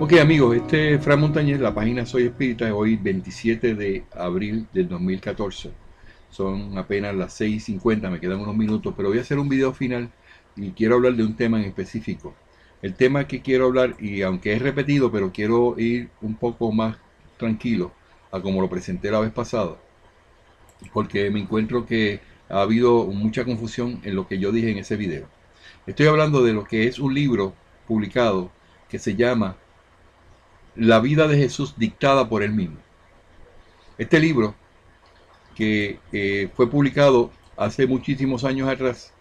Ok amigos, este es Fran Montañez, la página Soy Espírita, hoy 27 de abril del 2014. Son apenas las 6:50, me quedan unos minutos, pero voy a hacer un video final y quiero hablar de un tema en específico. El tema que quiero hablar, y aunque es repetido, pero quiero ir un poco más tranquilo a como lo presenté la vez pasada, porque me encuentro que ha habido mucha confusión en lo que yo dije en ese video. Estoy hablando de lo que es un libro publicado que se llama La vida de Jesús dictada por él mismo. Este libro, que fue publicado hace muchísimos años atrás,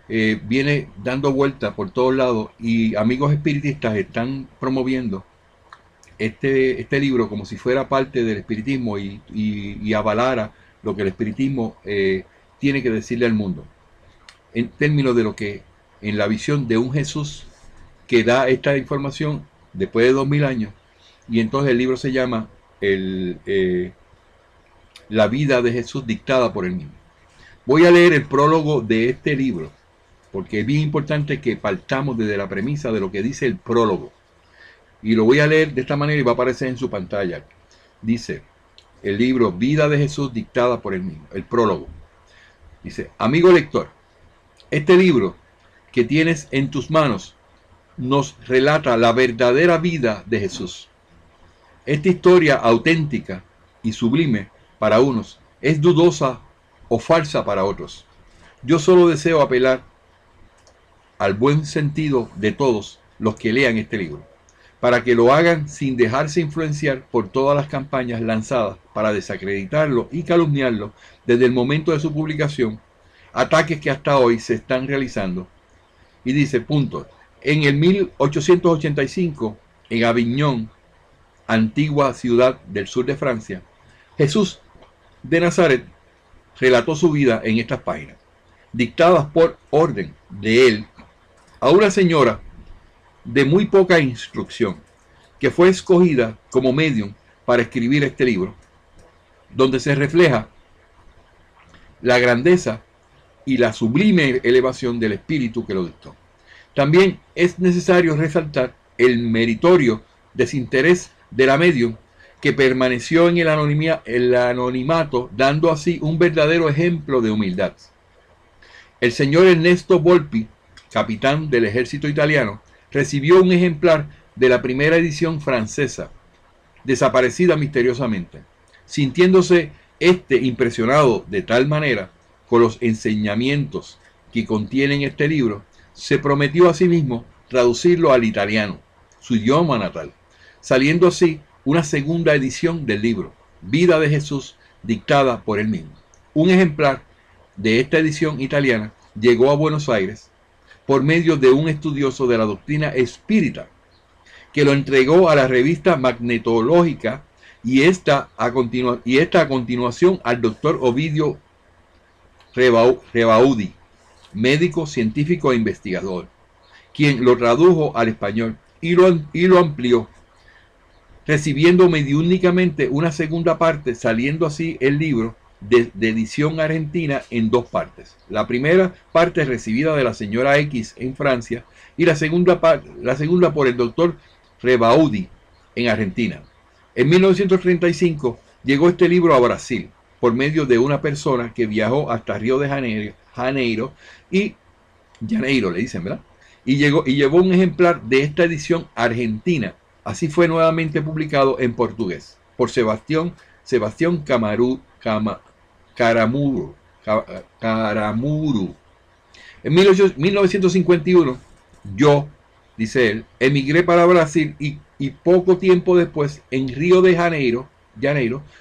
viene dando vueltas por todos lados y amigos espiritistas están promoviendo este libro como si fuera parte del espiritismo y avalara lo que el espiritismo tiene que decirle al mundo en términos de lo que en la visión de un Jesús que da esta información después de 2000 años. Y entonces el libro se llama La vida de Jesús dictada por él mismo. Voy a leer el prólogo de este libro, porque es bien importante que partamos desde la premisa de lo que dice el prólogo. Y lo voy a leer de esta manera y va a aparecer en su pantalla. Dice el libro Vida de Jesús dictada por él mismo, el prólogo. Dice: amigo lector, este libro que tienes en tus manos nos relata la verdadera vida de Jesús. Esta historia auténtica y sublime para unos es dudosa o falsa para otros. Yo solo deseo apelar al buen sentido de todos los que lean este libro, para que lo hagan sin dejarse influenciar por todas las campañas lanzadas para desacreditarlo y calumniarlo desde el momento de su publicación, ataques que hasta hoy se están realizando. Y dice, punto, en el 1885, en Aviñón, antigua ciudad del sur de Francia, Jesús de Nazaret relató su vida en estas páginas, dictadas por orden de él a una señora de muy poca instrucción, que fue escogida como medium para escribir este libro, donde se refleja la grandeza y la sublime elevación del espíritu que lo dictó. También es necesario resaltar el meritorio desinterés de la medium, que permaneció en el anonimato, dando así un verdadero ejemplo de humildad. El señor Ernesto Volpi, capitán del ejército italiano, recibió un ejemplar de la primera edición francesa, desaparecida misteriosamente. Sintiéndose impresionado de tal manera con los enseñamientos que contienen este libro, se prometió a sí mismo traducirlo al italiano, su idioma natal, saliendo así una segunda edición del libro, Vida de Jesús, dictada por él mismo. Un ejemplar de esta edición italiana llegó a Buenos Aires por medio de un estudioso de la doctrina espírita, que lo entregó a la revista Magnetológica y esta a continuación al doctor Ovidio Rebaudi, médico, científico e investigador, quien lo tradujo al español y lo amplió, recibiendo mediúnicamente una segunda parte, saliendo así el libro de edición argentina en dos partes. La primera parte recibida de la señora X en Francia y la segunda por el doctor Rebaudi en Argentina. En 1935 llegó este libro a Brasil por medio de una persona que viajó hasta Río de Janeiro y Janeiro le dicen, ¿verdad? Y llevó un ejemplar de esta edición argentina. Así fue nuevamente publicado en portugués por Sebastián Caramuru. En 1951, yo, dice él, emigré para Brasil y poco tiempo después, en Río de Janeiro,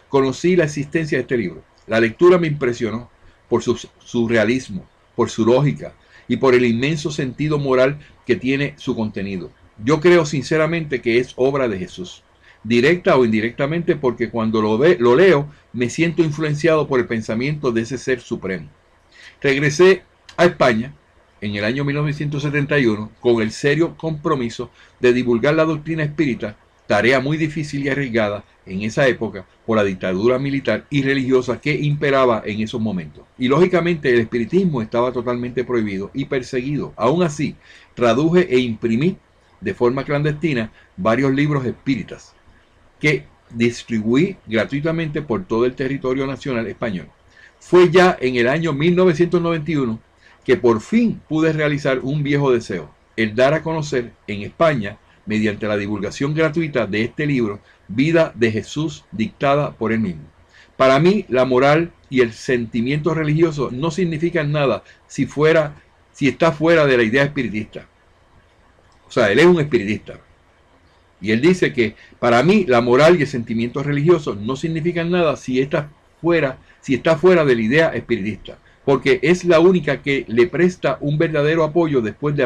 conocí la existencia de este libro. La lectura me impresionó por su surrealismo, por su lógica y por el inmenso sentido moral que tiene su contenido. Yo creo sinceramente que es obra de Jesús, directa o indirectamente, porque cuando lo leo me siento influenciado por el pensamiento de ese ser supremo. Regresé a España en el año 1971 con el serio compromiso de divulgar la doctrina espírita, tarea muy difícil y arriesgada en esa época por la dictadura militar y religiosa que imperaba en esos momentos. Y lógicamente el espiritismo estaba totalmente prohibido y perseguido. Aún así, traduje e imprimí de forma clandestina varios libros espíritas que distribuí gratuitamente por todo el territorio nacional español. Fue ya en el año 1991 que por fin pude realizar un viejo deseo, el dar a conocer en España, mediante la divulgación gratuita de este libro, Vida de Jesús dictada por él mismo. Para mí, la moral y el sentimiento religioso no significan nada si está fuera de la idea espiritista. O sea, él es un espiritista. Y él dice que para mí la moral y el sentimiento religioso no significan nada si está fuera de la idea espiritista, porque es la única que le presta un verdadero apoyo después de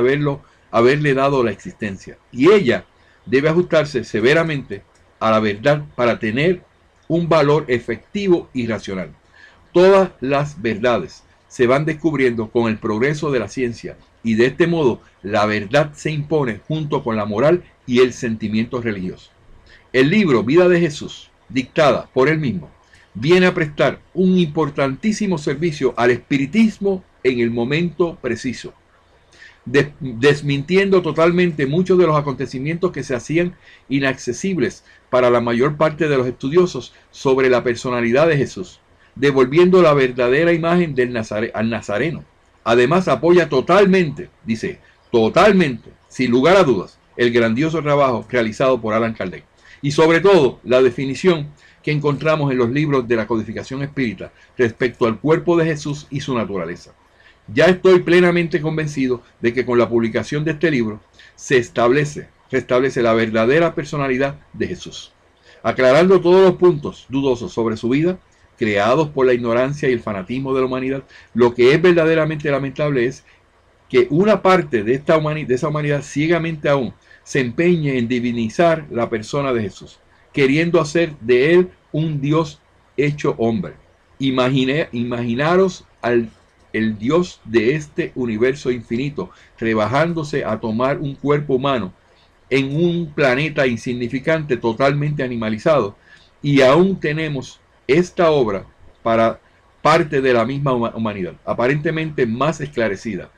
haberle dado la existencia. Y ella debe ajustarse severamente a la verdad para tener un valor efectivo y racional. Todas las verdades se van descubriendo con el progreso de la ciencia, y de este modo la verdad se impone junto con la moral y el sentimiento religioso. El libro Vida de Jesús, dictada por él mismo, viene a prestar un importantísimo servicio al espiritismo en el momento preciso, desmintiendo totalmente muchos de los acontecimientos que se hacían inaccesibles para la mayor parte de los estudiosos sobre la personalidad de Jesús, devolviendo la verdadera imagen al Nazareno. Además apoya totalmente, dice, totalmente, sin lugar a dudas, el grandioso trabajo realizado por Allan Kardec. Y sobre todo, la definición que encontramos en los libros de la codificación espírita respecto al cuerpo de Jesús y su naturaleza. Ya estoy plenamente convencido de que con la publicación de este libro se restablece la verdadera personalidad de Jesús, aclarando todos los puntos dudosos sobre su vida, creados por la ignorancia y el fanatismo de la humanidad. Lo que es verdaderamente lamentable es que una parte de esa humanidad ciegamente aún se empeñe en divinizar la persona de Jesús, queriendo hacer de él un Dios hecho hombre. Imaginaros el Dios de este universo infinito, rebajándose a tomar un cuerpo humano en un planeta insignificante, totalmente animalizado, y aún tenemos esta obra para parte de la misma humanidad, aparentemente más esclarecida,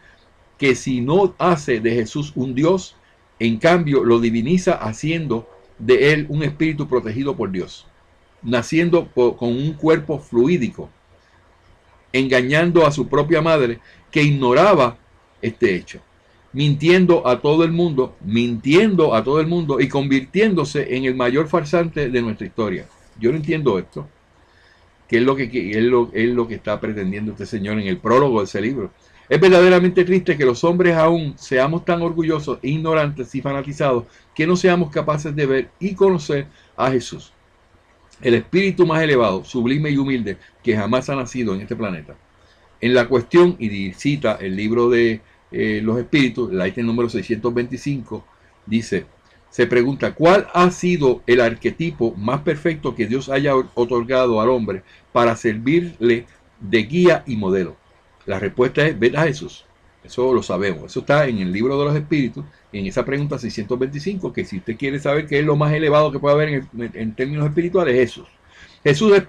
que si no hace de Jesús un Dios, en cambio lo diviniza haciendo de él un espíritu protegido por Dios, naciendo con un cuerpo fluídico, engañando a su propia madre que ignoraba este hecho, mintiendo a todo el mundo y convirtiéndose en el mayor farsante de nuestra historia. Yo no entiendo esto. ¿Qué es lo que está pretendiendo este señor en el prólogo de ese libro? Es verdaderamente triste que los hombres aún seamos tan orgullosos, ignorantes y fanatizados que no seamos capaces de ver y conocer a Jesús, el espíritu más elevado, sublime y humilde que jamás ha nacido en este planeta. En la cuestión, y cita el libro de los espíritus, el ítem número 625, dice, se pregunta, ¿cuál ha sido el arquetipo más perfecto que Dios haya otorgado al hombre para servirle de guía y modelo? La respuesta es, ver a Jesús. Eso lo sabemos. Eso está en el libro de los espíritus, en esa pregunta 625, que si usted quiere saber qué es lo más elevado que puede haber en términos espirituales, Jesús. Jesús es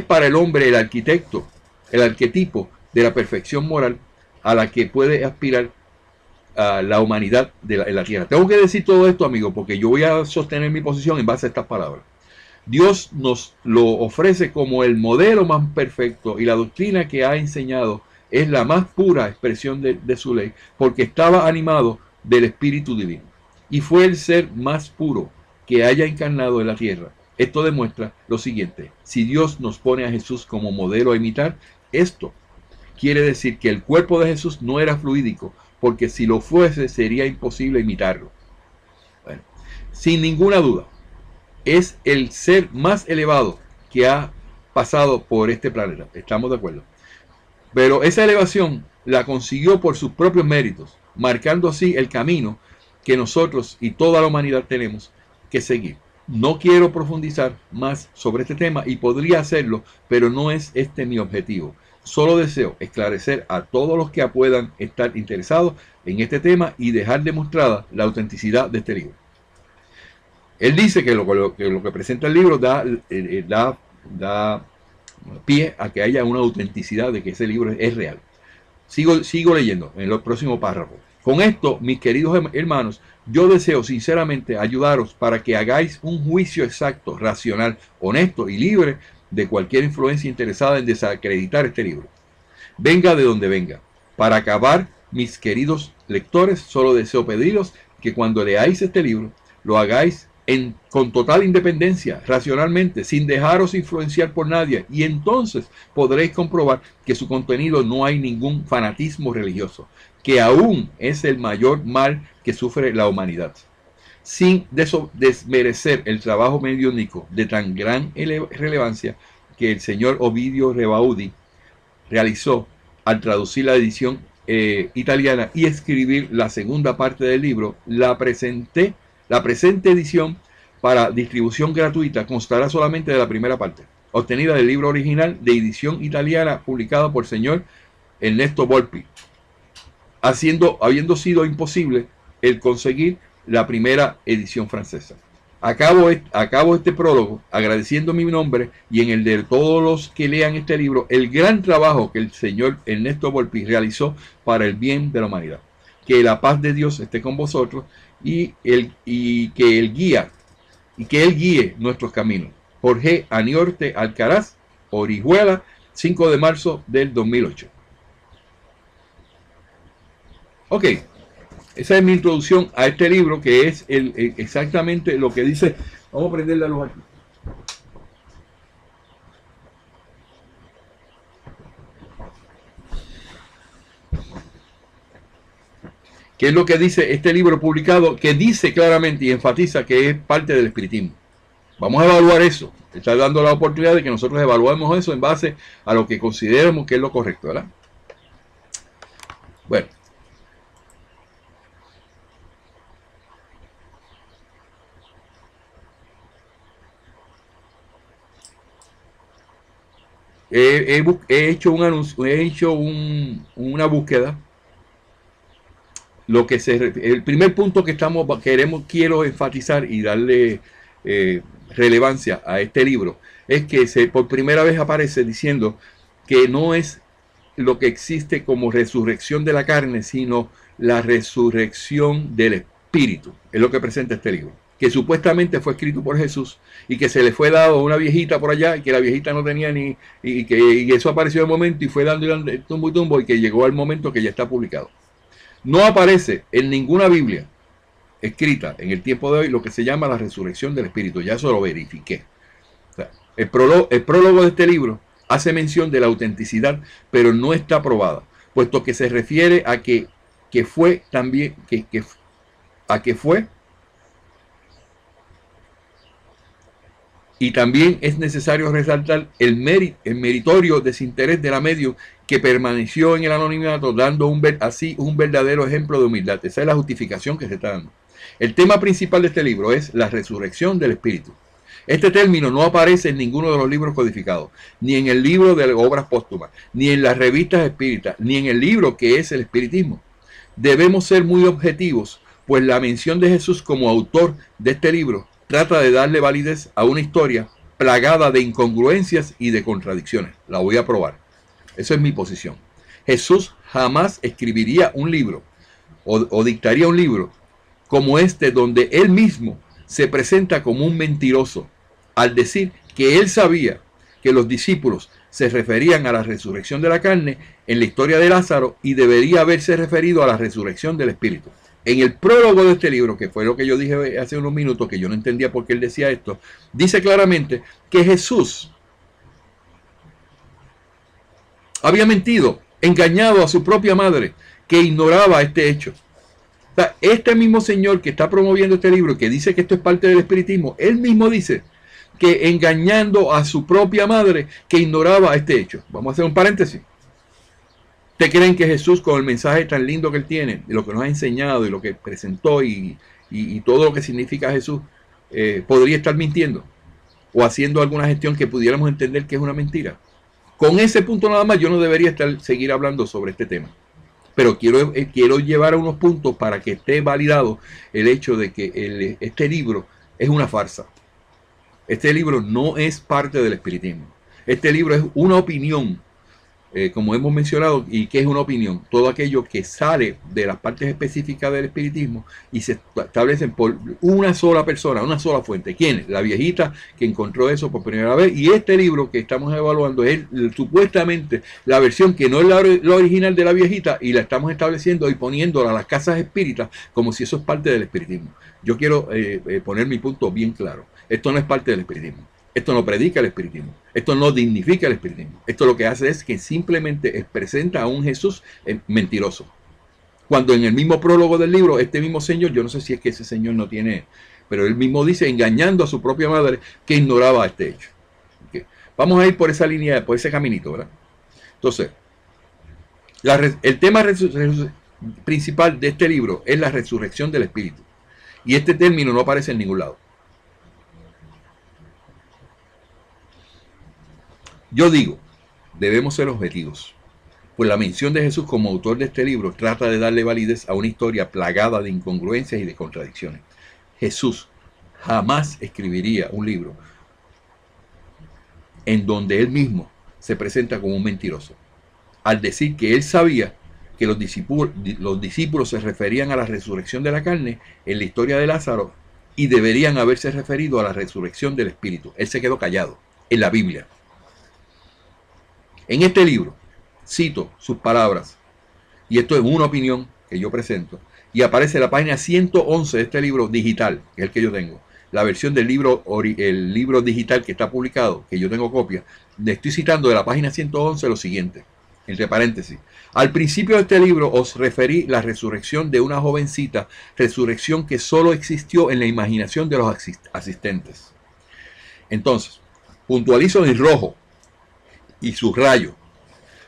para el hombre el arquitecto, el arquetipo de la perfección moral a la que puede aspirar a la humanidad en la tierra. Tengo que decir todo esto, amigo, porque yo voy a sostener mi posición en base a estas palabras. Dios nos lo ofrece como el modelo más perfecto, y la doctrina que ha enseñado es la más pura expresión de su ley, porque estaba animado del Espíritu Divino y fue el ser más puro que haya encarnado en la tierra. Esto demuestra lo siguiente: si Dios nos pone a Jesús como modelo a imitar, esto quiere decir que el cuerpo de Jesús no era fluídico, porque si lo fuese sería imposible imitarlo. Bueno, sin ninguna duda, es el ser más elevado que ha pasado por este planeta. Estamos de acuerdo. Pero esa elevación la consiguió por sus propios méritos, marcando así el camino que nosotros y toda la humanidad tenemos que seguir. No quiero profundizar más sobre este tema, y podría hacerlo, pero no es este mi objetivo. Solo deseo esclarecer a todos los que puedan estar interesados en este tema y dejar demostrada la autenticidad de este libro. Él dice que lo que presenta el libro da pie a que haya una autenticidad de que ese libro es real. Sigo leyendo en los próximos párrafos. Con esto, mis queridos hermanos, yo deseo sinceramente ayudaros para que hagáis un juicio exacto, racional, honesto y libre de cualquier influencia interesada en desacreditar este libro. Venga de donde venga. Para acabar, mis queridos lectores, solo deseo pediros que cuando leáis este libro, lo hagáis con total independencia, racionalmente, sin dejaros influenciar por nadie, y entonces podréis comprobar que su contenido no hay ningún fanatismo religioso, que aún es el mayor mal que sufre la humanidad. Sin desmerecer el trabajo mediúnico de tan gran relevancia que el señor Ovidio Rebaudi realizó al traducir la edición italiana y escribir la segunda parte del libro, la presente edición para distribución gratuita constará solamente de la primera parte, obtenida del libro original de edición italiana publicado por el señor Ernesto Volpi, habiendo sido imposible el conseguir la primera edición francesa. Acabo este prólogo agradeciendo mi nombre y en el de todos los que lean este libro el gran trabajo que el señor Ernesto Volpi realizó para el bien de la humanidad. Que la paz de Dios esté con vosotros y que Él guíe nuestros caminos. Jorge Aniorte Alcaraz, Orihuela, 5 de marzo del 2008. Ok, esa es mi introducción a este libro, que es exactamente lo que dice. Vamos a prender la luz aquí. ¿Qué es lo que dice este libro publicado? Que dice claramente y enfatiza que es parte del espiritismo. Vamos a evaluar eso. Está dando la oportunidad de que nosotros evaluemos eso en base a lo que consideremos que es lo correcto, ¿verdad? Bueno. He hecho un anuncio, he hecho una búsqueda. El primer punto que quiero enfatizar y darle relevancia a este libro es que por primera vez aparece diciendo que no es lo que existe como resurrección de la carne, sino la resurrección del espíritu. Es lo que presenta este libro, que supuestamente fue escrito por Jesús y que se le fue dado a una viejita por allá y que la viejita no tenía y eso apareció de momento y fue dando tumbo y tumbo y que llegó al momento que ya está publicado. No aparece en ninguna Biblia escrita en el tiempo de hoy lo que se llama la resurrección del espíritu. Ya eso lo verifiqué. O sea, el prólogo de este libro hace mención de la autenticidad, pero no está probada, puesto que se refiere a que fue también, fue, y también es necesario resaltar el meritorio desinterés de la medium que permaneció en el anonimato, dando así un verdadero ejemplo de humildad. Esa es la justificación que se está dando. El tema principal de este libro es la resurrección del espíritu. Este término no aparece en ninguno de los libros codificados, ni en el libro de obras póstumas, ni en las revistas espíritas, ni en el libro que es el espiritismo. Debemos ser muy objetivos, pues la mención de Jesús como autor de este libro trata de darle validez a una historia plagada de incongruencias y de contradicciones. La voy a probar. Esa es mi posición. Jesús jamás escribiría un libro o dictaría un libro como este, donde él mismo se presenta como un mentiroso al decir que él sabía que los discípulos se referían a la resurrección de la carne en la historia de Lázaro y debería haberse referido a la resurrección del espíritu. En el prólogo de este libro, que fue lo que yo dije hace unos minutos, que yo no entendía por qué él decía esto, dice claramente que Jesús había mentido, engañado a su propia madre, que ignoraba este hecho. O sea, este mismo señor que está promoviendo este libro y que dice que esto es parte del espiritismo, él mismo dice que engañando a su propia madre, que ignoraba este hecho. Vamos a hacer un paréntesis. ¿Ustedes creen que Jesús, con el mensaje tan lindo que él tiene, de lo que nos ha enseñado y lo que presentó y todo lo que significa Jesús, podría estar mintiendo o haciendo alguna gestión que pudiéramos entender que es una mentira? Con ese punto nada más yo no debería seguir hablando sobre este tema. Pero quiero llevar a unos puntos para que esté validado el hecho de que este libro es una farsa. Este libro no es parte del espiritismo. Este libro es una opinión como hemos mencionado, y que es una opinión, todo aquello que sale de las partes específicas del espiritismo y se establecen por una sola persona, una sola fuente. ¿Quién? La viejita que encontró eso por primera vez. Y este libro que estamos evaluando es supuestamente la versión que no es la original de la viejita, y la estamos estableciendo y poniéndola a las casas espíritas como si eso es parte del espiritismo. Yo quiero poner mi punto bien claro. Esto no es parte del espiritismo. Esto no predica el espiritismo. Esto no dignifica el espiritismo. Esto lo que hace es que simplemente presenta a un Jesús mentiroso. Cuando en el mismo prólogo del libro, este mismo señor, yo no sé si es que ese señor no tiene, pero él mismo dice, engañando a su propia madre, que ignoraba este hecho. Okay. Vamos a ir por esa línea, por ese caminito, ¿verdad? Entonces, el tema principal de este libro es la resurrección del espíritu. Y este término no aparece en ningún lado. Yo digo, debemos ser objetivos, pues la mención de Jesús como autor de este libro trata de darle validez a una historia plagada de incongruencias y de contradicciones. Jesús jamás escribiría un libro en donde él mismo se presenta como un mentiroso, al decir que él sabía que los discípulos se referían a la resurrección de la carne en la historia de Lázaro y deberían haberse referido a la resurrección del espíritu. Él se quedó callado en la Biblia. En este libro, cito sus palabras, y esto es una opinión que yo presento, y aparece la página 111 de este libro digital, que es el que yo tengo, la versión del libro, el libro digital que está publicado, que yo tengo copia. Le estoy citando de la página 111 lo siguiente, entre paréntesis. Al principio de este libro os referí la resurrección de una jovencita, resurrección que solo existió en la imaginación de los asistentes. Entonces, puntualizo en rojo y subrayo,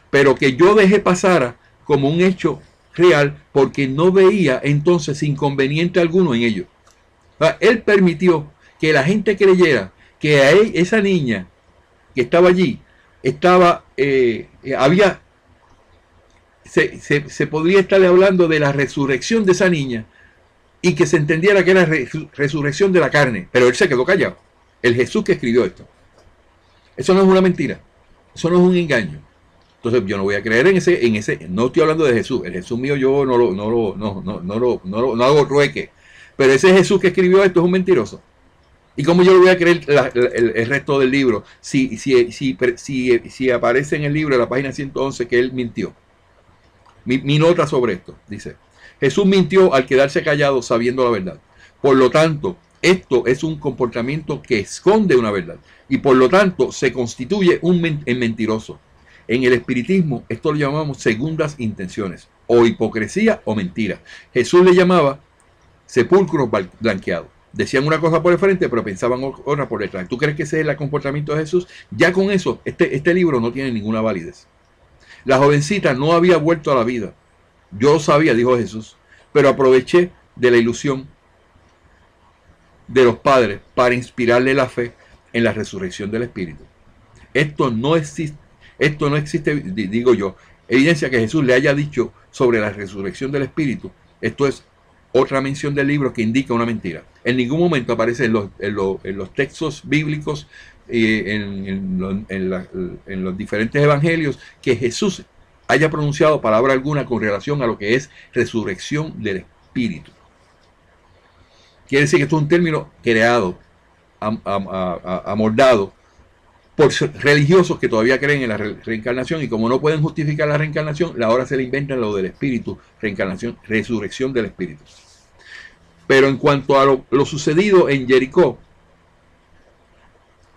pero que yo dejé pasar como un hecho real porque no veía entonces inconveniente alguno en ello. Él permitió que la gente creyera que a él, esa niña que estaba allí, se podría estarle hablando de la resurrección de esa niña y que se entendiera que era resurrección de la carne, pero él se quedó callado. El Jesús que escribió esto. Eso no es una mentira. Eso no es un engaño. Entonces yo no voy a creer en ese, no estoy hablando de Jesús. El Jesús mío yo no hago trueque. Pero ese Jesús que escribió esto es un mentiroso. ¿Y cómo yo le voy a creer el resto del libro si aparece en el libro de la página 111 que él mintió? Mi nota sobre esto dice: Jesús mintió al quedarse callado sabiendo la verdad. Por lo tanto, esto es un comportamiento que esconde una verdad y por lo tanto se constituye en mentiroso. En el espiritismo esto lo llamamos segundas intenciones, o hipocresía o mentira. Jesús le llamaba sepulcros blanqueados. Decían una cosa por el frente, pero pensaban otra por detrás. ¿Tú crees que ese es el comportamiento de Jesús? Ya con eso, este libro no tiene ninguna validez. La jovencita no había vuelto a la vida. Yo lo sabía, dijo Jesús, pero aproveché de la ilusión de los padres para inspirarle la fe en la resurrección del espíritu. Esto no existe, digo yo, evidencia que Jesús le haya dicho sobre la resurrección del espíritu. Esto es otra mención del libro que indica una mentira. En ningún momento aparece en los textos bíblicos, en los diferentes evangelios, que Jesús haya pronunciado palabra alguna con relación a lo que es resurrección del espíritu. Quiere decir que esto es un término creado, amoldado por religiosos que todavía creen en la reencarnación, y como no pueden justificar la reencarnación, ahora se le inventan lo del espíritu, reencarnación, resurrección del espíritu. Pero en cuanto a lo sucedido en Jericó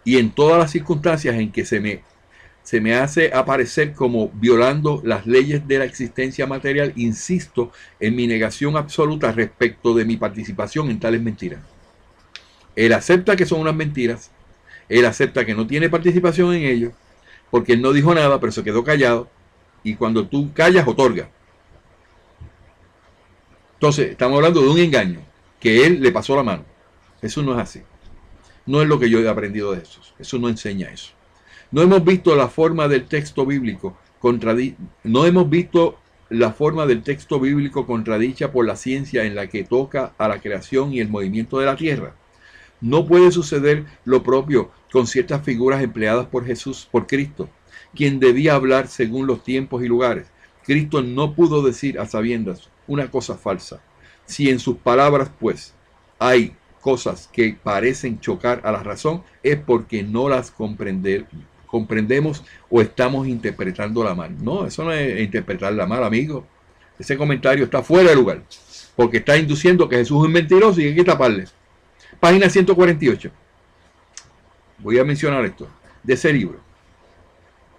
y en todas las circunstancias en que se me hace aparecer como violando las leyes de la existencia material, insisto en mi negación absoluta respecto de mi participación en tales mentiras. Él acepta que son unas mentiras. Él acepta que no tiene participación en ello, porque él no dijo nada, pero se quedó callado. Y cuando tú callas, otorga. Entonces, estamos hablando de un engaño, que él le pasó la mano. Eso no es así. No es lo que yo he aprendido de Jesús. Eso no enseña eso. No hemos visto la forma del texto bíblico contradicha por la ciencia en la que toca a la creación y el movimiento de la tierra. No puede suceder lo propio con ciertas figuras empleadas por Jesús, por Cristo, quien debía hablar según los tiempos y lugares. Cristo no pudo decir a sabiendas una cosa falsa. Si en sus palabras, pues, hay cosas que parecen chocar a la razón, es porque no las comprendemos o estamos interpretándola mal. No, eso no es interpretarla mal, amigo. Ese comentario está fuera de lugar, porque está induciendo que Jesús es mentiroso y hay que taparle. Página 148. Voy a mencionar esto, de ese libro.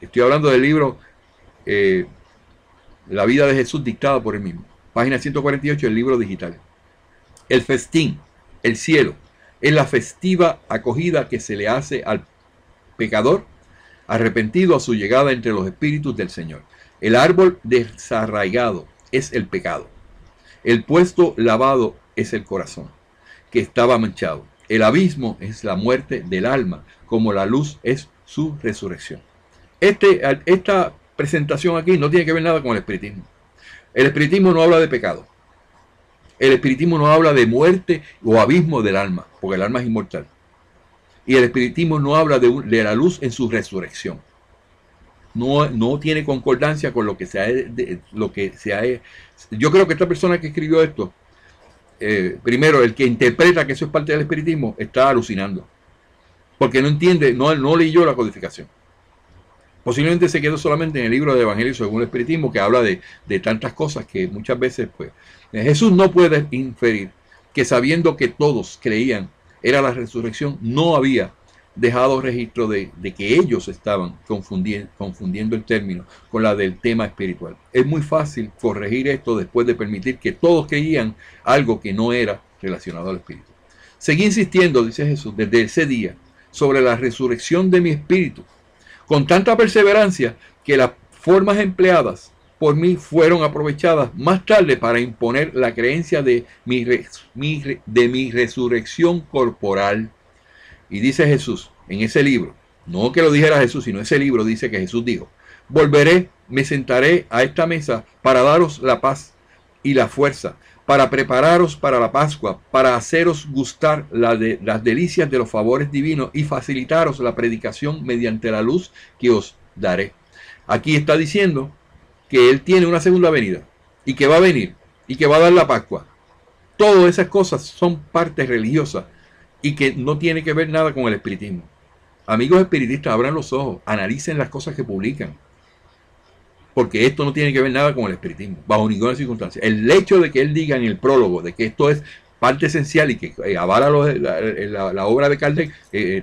Estoy hablando del libro La vida de Jesús dictada por él mismo. Página 148, el libro digital. El festín, el cielo, es la festiva acogida que se le hace al pecador arrepentido a su llegada entre los espíritus del Señor. El árbol desarraigado es el pecado. El puesto lavado es el corazón, que estaba manchado. El abismo es la muerte del alma, como la luz es su resurrección. Esta presentación aquí no tiene que ver nada con el espiritismo. El espiritismo no habla de pecado. El espiritismo no habla de muerte o abismo del alma, porque el alma es inmortal. Y el espiritismo no habla de la luz en su resurrección. No tiene concordancia con lo que se ha. Yo creo que esta persona que escribió esto, primero, el que interpreta que eso es parte del espiritismo, está alucinando. Porque no entiende, no leyó la codificación. Posiblemente se quedó solamente en el libro de Evangelio según el espiritismo, que habla de tantas cosas que muchas veces, pues, Jesús no puede inferir que sabiendo que todos creían era la resurrección, no había dejado registro de que ellos estaban confundiendo el término con la del tema espiritual. Es muy fácil corregir esto después de permitir que todos creían algo que no era relacionado al espíritu. Seguí insistiendo, dice Jesús, desde ese día, sobre la resurrección de mi espíritu, con tanta perseverancia que las formas empleadas por mí fueron aprovechadas más tarde para imponer la creencia de mi resurrección corporal. Y dice Jesús en ese libro, no que lo dijera Jesús, sino ese libro dice que Jesús dijo: volveré, me sentaré a esta mesa para daros la paz y la fuerza, para prepararos para la Pascua, para haceros gustar las delicias de los favores divinos y facilitaros la predicación mediante la luz que os daré. Aquí está diciendo que Él tiene una segunda venida y que va a venir y que va a dar la Pascua. Todas esas cosas son partes religiosas y que no tiene que ver nada con el espiritismo. Amigos espiritistas, abran los ojos, analicen las cosas que publican, porque esto no tiene que ver nada con el espiritismo, bajo ninguna circunstancia. El hecho de que él diga en el prólogo de que esto es parte esencial y que avala la obra de Kardec,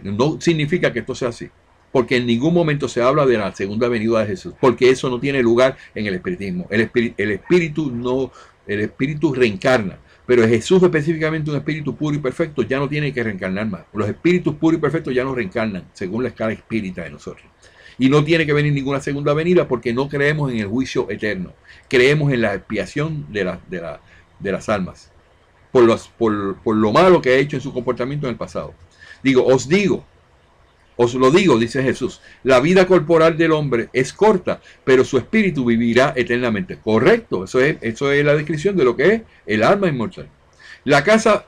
no significa que esto sea así, porque en ningún momento se habla de la segunda venida de Jesús, porque eso no tiene lugar en el espiritismo. El espíritu reencarna, pero Jesús, específicamente un espíritu puro y perfecto, ya no tiene que reencarnar más. Los espíritus puros y perfectos ya no reencarnan, según la escala espírita de nosotros. Y no tiene que venir ninguna segunda venida porque no creemos en el juicio eterno. Creemos en la expiación de las almas por lo malo que ha hecho en su comportamiento en el pasado. Os lo digo, dice Jesús, la vida corporal del hombre es corta, pero su espíritu vivirá eternamente. Correcto, eso es la descripción de lo que es el alma inmortal. La casa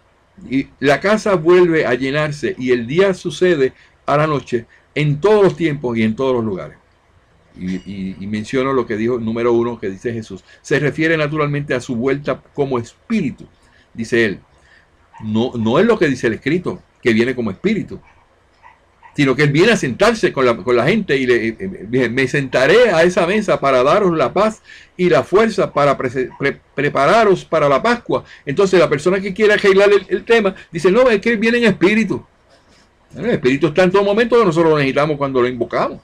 vuelve a llenarse y el día sucede a la noche en todos los tiempos y en todos los lugares. Y menciono lo que dijo número 1, que dice Jesús. Se refiere naturalmente a su vuelta como espíritu, dice él. No es lo que dice el escrito, que viene como espíritu, sino que él viene a sentarse con la gente y me sentaré a esa mesa para daros la paz y la fuerza para prepararos para la Pascua. Entonces la persona que quiere arreglar el tema dice: no, es que él viene en espíritu. El espíritu está en todo momento que nosotros lo necesitamos cuando lo invocamos.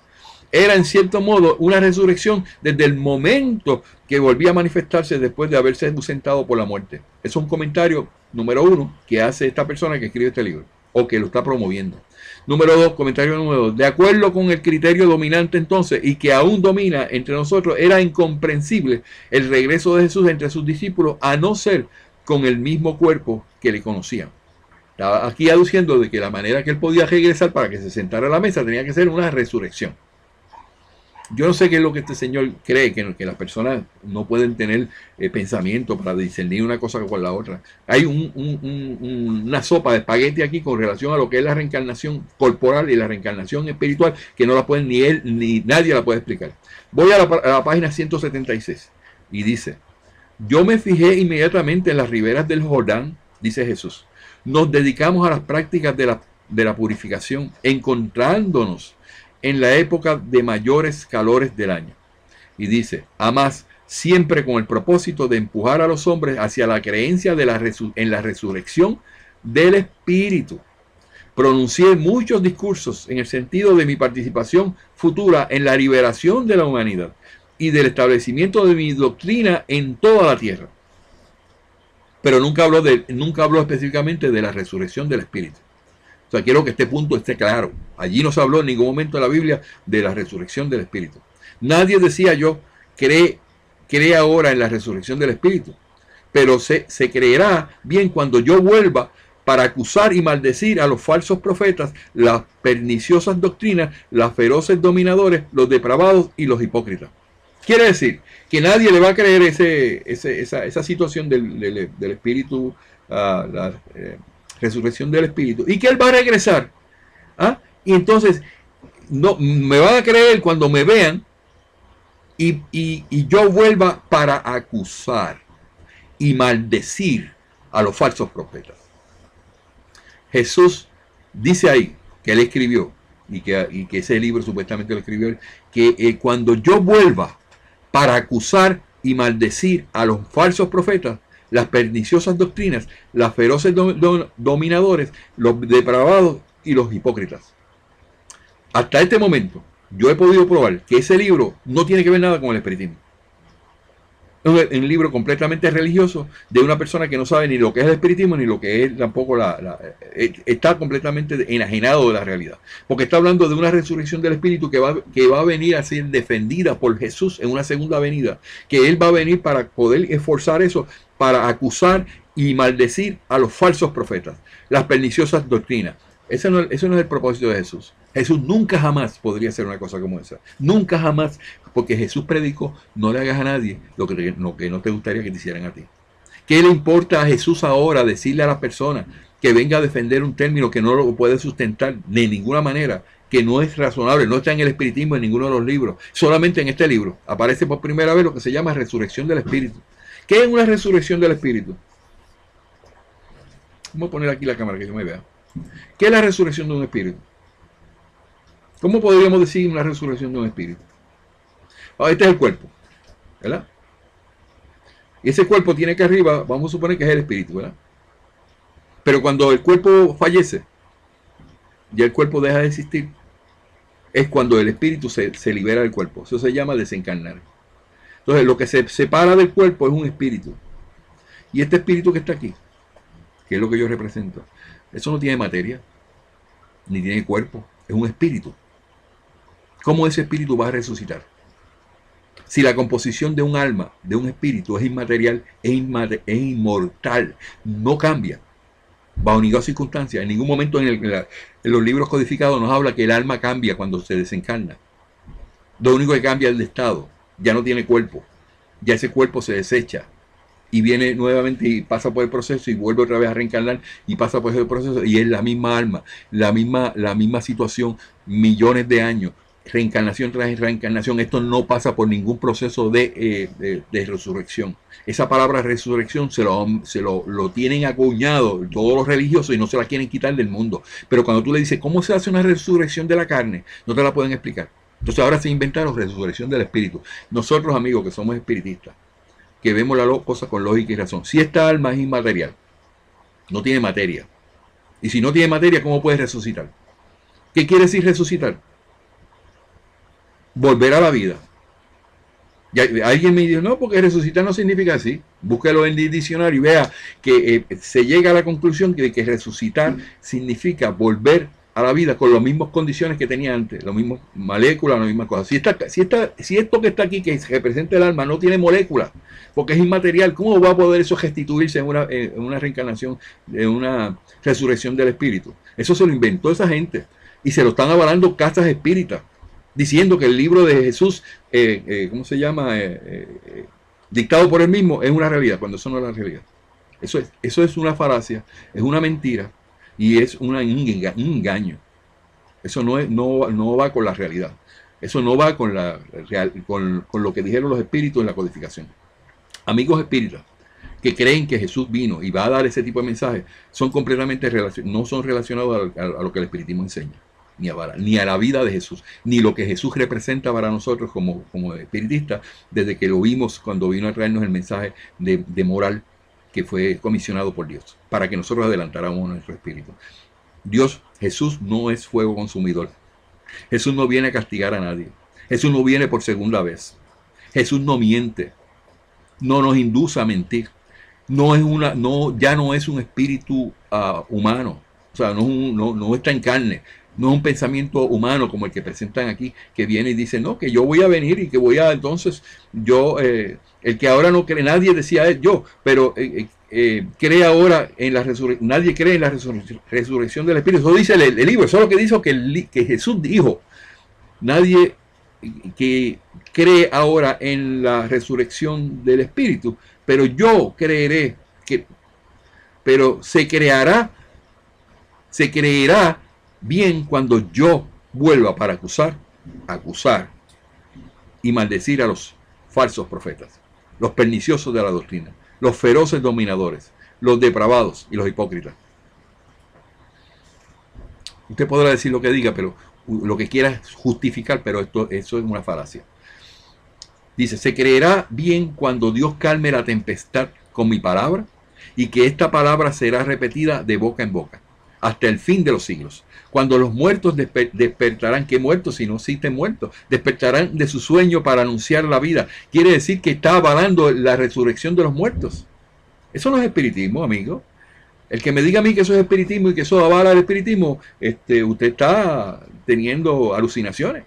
Era en cierto modo una resurrección desde el momento que volvía a manifestarse después de haberse ausentado por la muerte. Es un comentario número 1 que hace esta persona que escribe este libro o que lo está promoviendo. Número 2, comentario número 2. De acuerdo con el criterio dominante entonces, y que aún domina entre nosotros, era incomprensible el regreso de Jesús entre sus discípulos, a no ser con el mismo cuerpo que le conocían. Estaba aquí aduciendo de que la manera que él podía regresar para que se sentara a la mesa tenía que ser una resurrección. Yo no sé qué es lo que este señor cree, que las personas no pueden tener pensamiento para discernir una cosa con la otra. Hay una sopa de espagueti aquí con relación a lo que es la reencarnación corporal y la reencarnación espiritual, que no la pueden ni él ni nadie la puede explicar. Voy a la página 176 y dice: yo me fijé inmediatamente en las riberas del Jordán, dice Jesús. Nos dedicamos a las prácticas de la purificación, encontrándonos en la época de mayores calores del año. Y dice, además, siempre con el propósito de empujar a los hombres hacia la creencia en la resurrección del Espíritu. Pronuncié muchos discursos en el sentido de mi participación futura en la liberación de la humanidad y del establecimiento de mi doctrina en toda la tierra. Pero nunca habló específicamente de la resurrección del Espíritu. O sea, quiero que este punto esté claro. Allí no se habló en ningún momento de la Biblia de la resurrección del Espíritu. Nadie decía yo, cree ahora en la resurrección del Espíritu. Pero se creerá bien cuando yo vuelva para acusar y maldecir a los falsos profetas, las perniciosas doctrinas, los feroces dominadores, los depravados y los hipócritas. Quiere decir que nadie le va a creer esa situación del Espíritu, la resurrección del Espíritu, y que Él va a regresar. Y entonces no me van a creer cuando me vean y yo vuelva para acusar y maldecir a los falsos profetas. Jesús dice ahí que Él escribió, y que ese libro supuestamente lo escribió Él, que cuando yo vuelva para acusar y maldecir a los falsos profetas, las perniciosas doctrinas, las feroces dominadores, los depravados y los hipócritas. Hasta este momento, yo he podido probar que ese libro no tiene que ver nada con el espiritismo. Es un libro completamente religioso de una persona que no sabe ni lo que es el espiritismo ni lo que es tampoco está completamente enajenado de la realidad, porque está hablando de una resurrección del espíritu que va a venir a ser defendida por Jesús en una segunda venida, que Él va a venir para poder esforzar eso, para acusar y maldecir a los falsos profetas, las perniciosas doctrinas. Eso no es el propósito de Jesús. Jesús nunca jamás podría hacer una cosa como esa. Nunca jamás, porque Jesús predicó, no le hagas a nadie lo que no te gustaría que te hicieran a ti. ¿Qué le importa a Jesús ahora decirle a las personas que venga a defender un término que no lo puede sustentar de ninguna manera, que no es razonable, no está en el espiritismo en ninguno de los libros? Solamente en este libro aparece por primera vez lo que se llama resurrección del espíritu. ¿Qué es una resurrección del espíritu? Vamos a poner aquí la cámara que yo me vea. ¿Qué es la resurrección de un espíritu? ¿Cómo podríamos decir una resurrección de un espíritu? Este es el cuerpo, ¿verdad? Y ese cuerpo tiene que arriba, vamos a suponer que es el espíritu, ¿verdad? Pero cuando el cuerpo fallece, ya el cuerpo deja de existir, es cuando el espíritu se libera del cuerpo. Eso se llama desencarnar. Entonces, lo que se separa del cuerpo es un espíritu. Y este espíritu que está aquí, que es lo que yo represento, eso no tiene materia, ni tiene cuerpo, es un espíritu. ¿Cómo ese espíritu va a resucitar? Si la composición de un alma, de un espíritu, es inmaterial, es inmortal, no cambia, bajo ninguna circunstancia. En ningún momento en los libros codificados nos habla que el alma cambia cuando se desencarna. Lo único que cambia es el estado, ya no tiene cuerpo, ya ese cuerpo se desecha y viene nuevamente y pasa por el proceso y vuelve otra vez a reencarnar y pasa por ese proceso y es la misma alma, la misma situación, millones de años, reencarnación tras reencarnación. Esto no pasa por ningún proceso de resurrección. Esa palabra resurrección se lo tienen acuñado todos los religiosos y no se la quieren quitar del mundo. Pero cuando tú le dices, ¿cómo se hace una resurrección de la carne? No te la pueden explicar. Entonces ahora se inventaron resurrección del espíritu. Nosotros, amigos, que somos espiritistas, que vemos las cosas con lógica y razón. Si esta alma es inmaterial, no tiene materia. Y si no tiene materia, ¿cómo puede resucitar? ¿Qué quiere decir resucitar? Volver a la vida. Y alguien me dice, no, porque resucitar no significa así. Búsquelo en el diccionario y vea que se llega a la conclusión de que resucitar significa volver a la vida con las mismas condiciones que tenía antes, las mismas moléculas, las mismas cosas. Si esto que está aquí, que representa el alma, no tiene moléculas, porque es inmaterial, ¿cómo va a poder eso restituirse en una reencarnación, en una resurrección del espíritu? Eso se lo inventó esa gente y se lo están avalando casas espíritas. diciendo que el libro de Jesús, ¿cómo se llama? Dictado por él mismo, es una realidad, cuando eso no es la realidad. Eso es una falacia, es una mentira y es un engaño. Eso no va con la realidad. Eso no va con lo que dijeron los espíritus en la codificación. Amigos espíritas que creen que Jesús vino y va a dar ese tipo de mensajes, son completamente no son relacionados a lo que el espiritismo enseña, ni a la vida de Jesús, ni lo que Jesús representa para nosotros como espiritistas, desde que lo vimos cuando vino a traernos el mensaje de moral que fue comisionado por Dios, para que nosotros adelantáramos nuestro espíritu. Jesús no es fuego consumidor. Jesús no viene a castigar a nadie. Jesús no viene por segunda vez. Jesús no miente. No nos induce a mentir. Ya no es un espíritu humano. O sea, no está en carne. No es un pensamiento humano como el que presentan aquí, que viene y dice, no, que yo voy a venir y que voy a, entonces, el que ahora no cree, nadie decía yo, pero cree ahora en la resurrección, nadie cree en la resurrección del Espíritu. Eso dice el libro, eso es lo que dice que Jesús dijo. Nadie que cree ahora en la resurrección del Espíritu, pero yo creeré pero se creerá bien cuando yo vuelva para acusar y maldecir a los falsos profetas, los perniciosos de la doctrina, los feroces dominadores, los depravados y los hipócritas. Usted podrá decir lo que diga, pero lo que quiera justificar, pero eso es una falacia. Dice, se creerá bien cuando Dios calme la tempestad con mi palabra, y que esta palabra será repetida de boca en boca, hasta el fin de los siglos. Cuando los muertos despertarán, ¿qué muertos? Si no existen muertos, despertarán de su sueño para anunciar la vida. Quiere decir que está avalando la resurrección de los muertos. Eso no es espiritismo, amigo. El que me diga a mí que eso es espiritismo y que eso avala el espiritismo, usted está teniendo alucinaciones.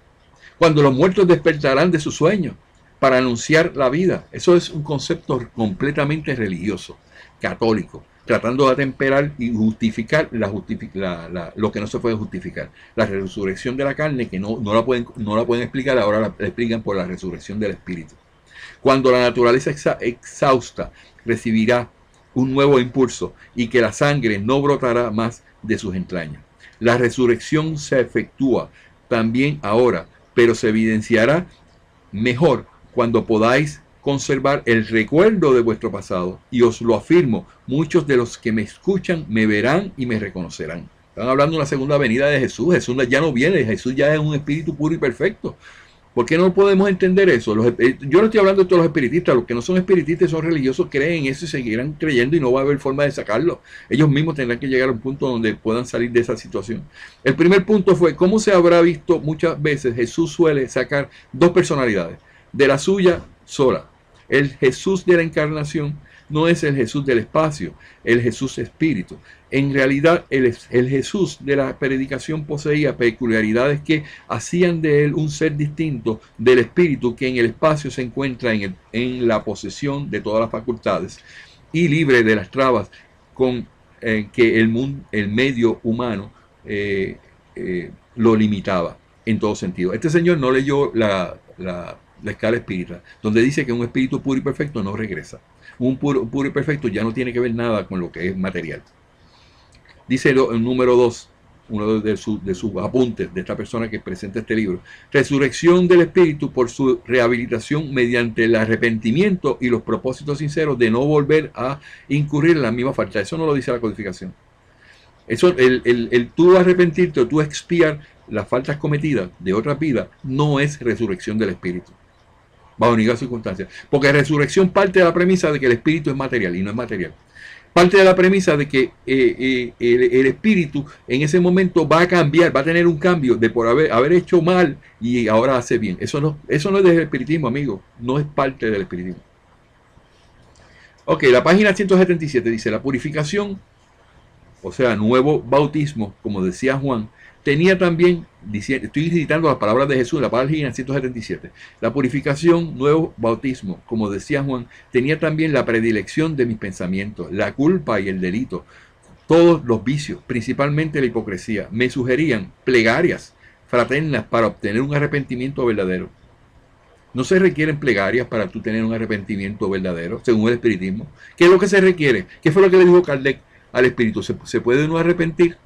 Cuando los muertos despertarán de su sueño para anunciar la vida. Eso es un concepto completamente religioso, católico, tratando de atemperar y justificar lo que no se puede justificar. La resurrección de la carne, que no la pueden explicar, ahora la explican por la resurrección del espíritu. Cuando la naturaleza exhausta recibirá un nuevo impulso y que la sangre no brotará más de sus entrañas. La resurrección se efectúa también ahora, pero se evidenciará mejor cuando podáis conservar el recuerdo de vuestro pasado, y os lo afirmo, muchos de los que me escuchan me verán y me reconocerán. Están hablando de una segunda venida de Jesús. Jesús ya no viene, Jesús ya es un espíritu puro y perfecto. ¿Por qué no podemos entender eso? Yo no estoy hablando de todos los espiritistas, los que no son espiritistas, son religiosos, creen eso y seguirán creyendo y no va a haber forma de sacarlo. Ellos mismos tendrán que llegar a un punto donde puedan salir de esa situación. El primer punto fue, ¿cómo se habrá visto muchas veces Jesús suele sacar dos personalidades de la suya sola? El Jesús de la encarnación no es el Jesús del espacio, el Jesús espíritu. En realidad, el Jesús de la predicación poseía peculiaridades que hacían de él un ser distinto del espíritu que en el espacio se encuentra en la posesión de todas las facultades y libre de las trabas con que el medio humano lo limitaba en todo sentido. Este señor no leyó la escala espírita, donde dice que un espíritu puro y perfecto no regresa. Un puro y perfecto ya no tiene que ver nada con lo que es material. Dice el número 2, uno de sus apuntes de esta persona que presenta este libro: resurrección del espíritu por su rehabilitación mediante el arrepentimiento y los propósitos sinceros de no volver a incurrir en la misma falta. Eso no lo dice la codificación. Eso, el tú arrepentirte o tú expiar las faltas cometidas de otra vida no es resurrección del espíritu, bajo ninguna circunstancia. Porque resurrección parte de la premisa de que el espíritu es material y no es material. Parte de la premisa de que el espíritu en ese momento va a cambiar, va a tener un cambio de por haber hecho mal y ahora hace bien. Eso no es del espiritismo, amigo. No es parte del espiritismo. Ok, la página 177 dice, la purificación, o sea, nuevo bautismo, como decía Juan, tenía también, estoy citando las palabras de Jesús, la página 177, la purificación, nuevo bautismo, como decía Juan, tenía también la predilección de mis pensamientos, la culpa y el delito, todos los vicios, principalmente la hipocresía, me sugerían plegarias, fraternas para obtener un arrepentimiento verdadero. No se requieren plegarias para tú tener un arrepentimiento verdadero, según el espiritismo. ¿Qué es lo que se requiere? ¿Qué fue lo que le dijo Kardec al espíritu? ¿Se puede uno arrepentir?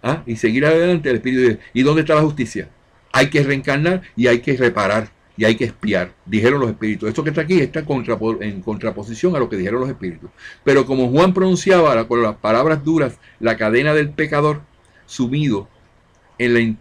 ¿Ah? Y seguir adelante. El espíritu dice, ¿y dónde está la justicia? Hay que reencarnar y hay que reparar y hay que expiar, dijeron los espíritus. Esto que está aquí está en contraposición a lo que dijeron los espíritus. Pero como Juan pronunciaba con las palabras duras la cadena del pecador, sumido en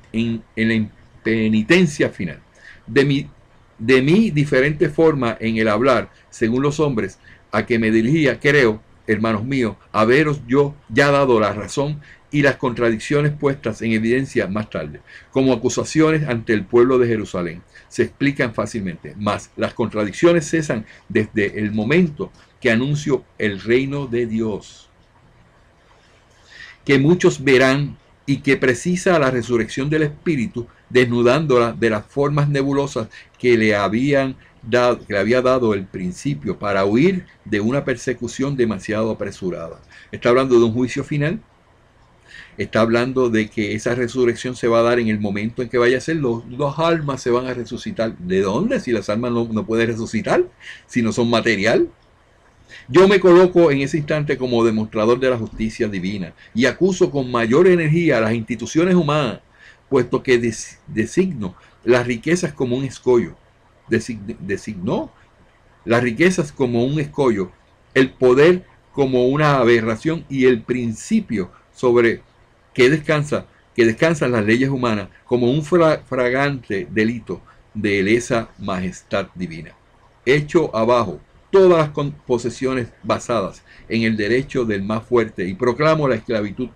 la impenitencia final, de mi diferente forma en el hablar, según los hombres, a que me dirigía, creo, hermanos míos, haberos yo ya dado la razón y las contradicciones puestas en evidencia más tarde, como acusaciones ante el pueblo de Jerusalén, se explican fácilmente, mas las contradicciones cesan desde el momento que anuncio el reino de Dios, que muchos verán y que precisa la resurrección del Espíritu, desnudándola de las formas nebulosas que le había dado el principio para huir de una persecución demasiado apresurada. Está hablando de un juicio final. Está hablando de que esa resurrección se va a dar en el momento en que vaya a ser. Las almas se van a resucitar. ¿De dónde? Si las almas no pueden resucitar, si no son material. Yo me coloco en ese instante como demostrador de la justicia divina y acuso con mayor energía a las instituciones humanas, puesto que designo las riquezas como un escollo. Designó las riquezas como un escollo, el poder como una aberración y el principio sobre que descansan las leyes humanas como un fragante delito de lesa majestad divina. Hecho abajo todas las posesiones basadas en el derecho del más fuerte y proclamo la esclavitud,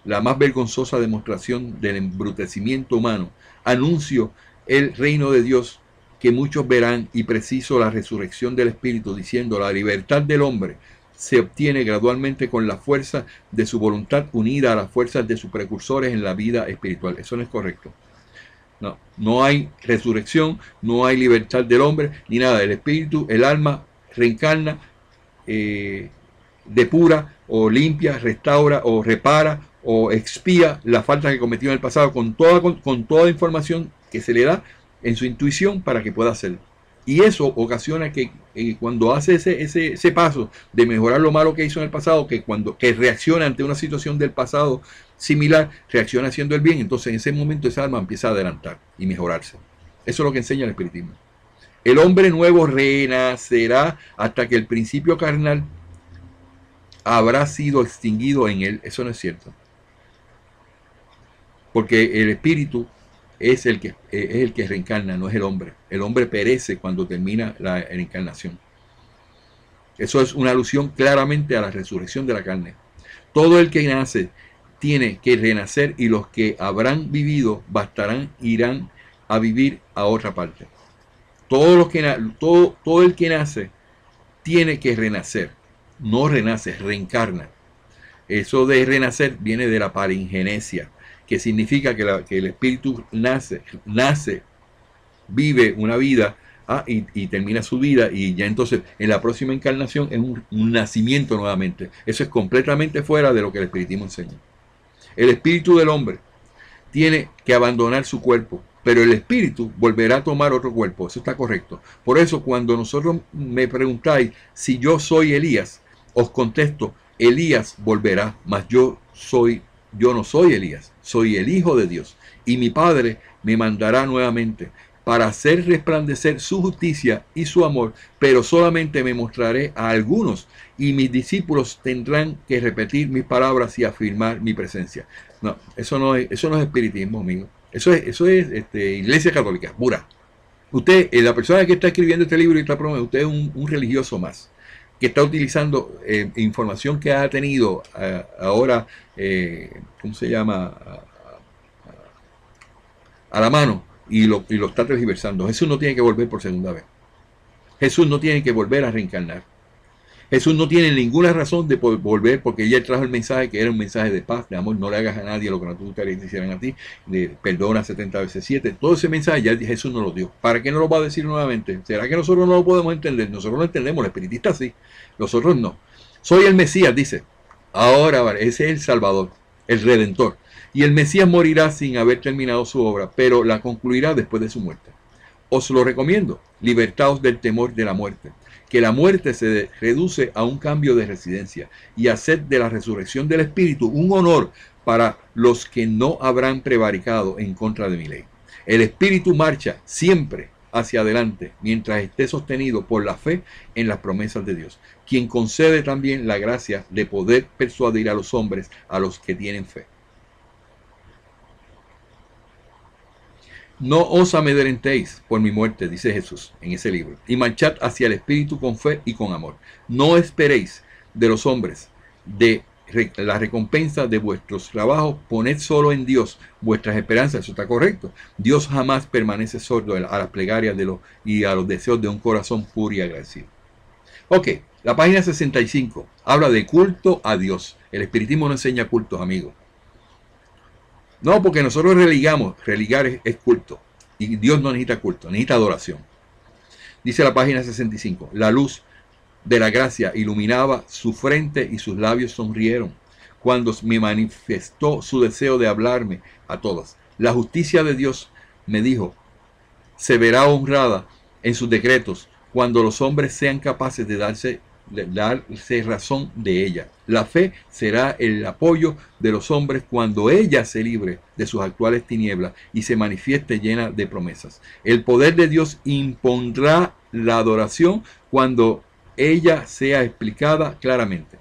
la más vergonzosa demostración del embrutecimiento humano. Anuncio el reino de Dios que muchos verán y preciso la resurrección del Espíritu, diciendo la libertad del hombre se obtiene gradualmente con la fuerza de su voluntad unida a las fuerzas de sus precursores en la vida espiritual. Eso no es correcto. No hay resurrección, no hay libertad del hombre, ni nada. El espíritu, el alma reencarna, depura o limpia, restaura o repara o expía la falta que cometió en el pasado con toda información que se le da en su intuición para que pueda hacerlo. Y eso ocasiona que cuando hace ese paso de mejorar lo malo que hizo en el pasado, que reacciona ante una situación del pasado similar, reacciona haciendo el bien, entonces en ese momento esa alma empieza a adelantar y mejorarse. Eso es lo que enseña el espiritismo. El hombre nuevo renacerá hasta que el principio carnal habrá sido extinguido en él. Eso no es cierto. Porque el espíritu es el que reencarna, no es el hombre. El hombre perece cuando termina la reencarnación. Eso es una alusión claramente a la resurrección de la carne. Todo el que nace tiene que renacer y los que habrán vivido irán a vivir a otra parte. Todo el que nace tiene que renacer. No renace, reencarna. Eso de renacer viene de la paringenesia, que significa que el espíritu nace, vive una vida y termina su vida y ya entonces en la próxima encarnación es un nacimiento nuevamente. Eso es completamente fuera de lo que el espiritismo enseña. El espíritu del hombre tiene que abandonar su cuerpo, pero el espíritu volverá a tomar otro cuerpo. Eso está correcto. Por eso cuando nosotros me preguntáis si yo soy Elías, os contesto, Elías volverá, mas yo no soy Elías, soy el Hijo de Dios, y mi Padre me mandará nuevamente para hacer resplandecer su justicia y su amor, pero solamente me mostraré a algunos, y mis discípulos tendrán que repetir mis palabras y afirmar mi presencia. No, eso no es espiritismo, amigo. Eso es Iglesia Católica, pura. Usted, la persona que está escribiendo este libro y está promoviendo, usted es un religioso más, que está utilizando información que ha tenido ahora, ¿cómo se llama? A la mano y lo está tergiversando. Jesús no tiene que volver por segunda vez. Jesús no tiene que volver a reencarnar. Jesús no tiene ninguna razón de volver porque ya trajo el mensaje que era un mensaje de paz, de amor, no le hagas a nadie lo que no te hicieran a ti, de perdona 70 veces 7. Todo ese mensaje ya Jesús nos lo dio. ¿Para qué no lo va a decir nuevamente? ¿Será que nosotros no lo podemos entender? Nosotros lo entendemos, los espiritistas sí, nosotros no. Soy el Mesías, dice. Ahora, ese es el Salvador, el Redentor. Y el Mesías morirá sin haber terminado su obra, pero la concluirá después de su muerte. Os lo recomiendo, libertaos del temor de la muerte, que la muerte se reduce a un cambio de residencia, y haced de la resurrección del Espíritu un honor para los que no habrán prevaricado en contra de mi ley. El Espíritu marcha siempre hacia adelante mientras esté sostenido por la fe en las promesas de Dios, quien concede también la gracia de poder persuadir a los hombres a los que tienen fe. No os amedrentéis por mi muerte, dice Jesús en ese libro, y marchad hacia el Espíritu con fe y con amor. No esperéis de los hombres de la recompensa de vuestros trabajos, poned solo en Dios vuestras esperanzas. Eso está correcto. Dios jamás permanece sordo a las plegarias y a los deseos de un corazón puro y agradecido. Ok, la página 65 habla de culto a Dios. El espiritismo no enseña cultos, amigos. No, porque nosotros religar es culto. Y Dios no necesita culto, necesita adoración. Dice la página 65, la luz de la gracia iluminaba su frente y sus labios sonrieron cuando me manifestó su deseo de hablarme a todas. La justicia de Dios, me dijo, se verá honrada en sus decretos cuando los hombres sean capaces de darse razón de ella. La fe será el apoyo de los hombres cuando ella se libre de sus actuales tinieblas y se manifieste llena de promesas. El poder de Dios impondrá la adoración cuando ella sea explicada claramente.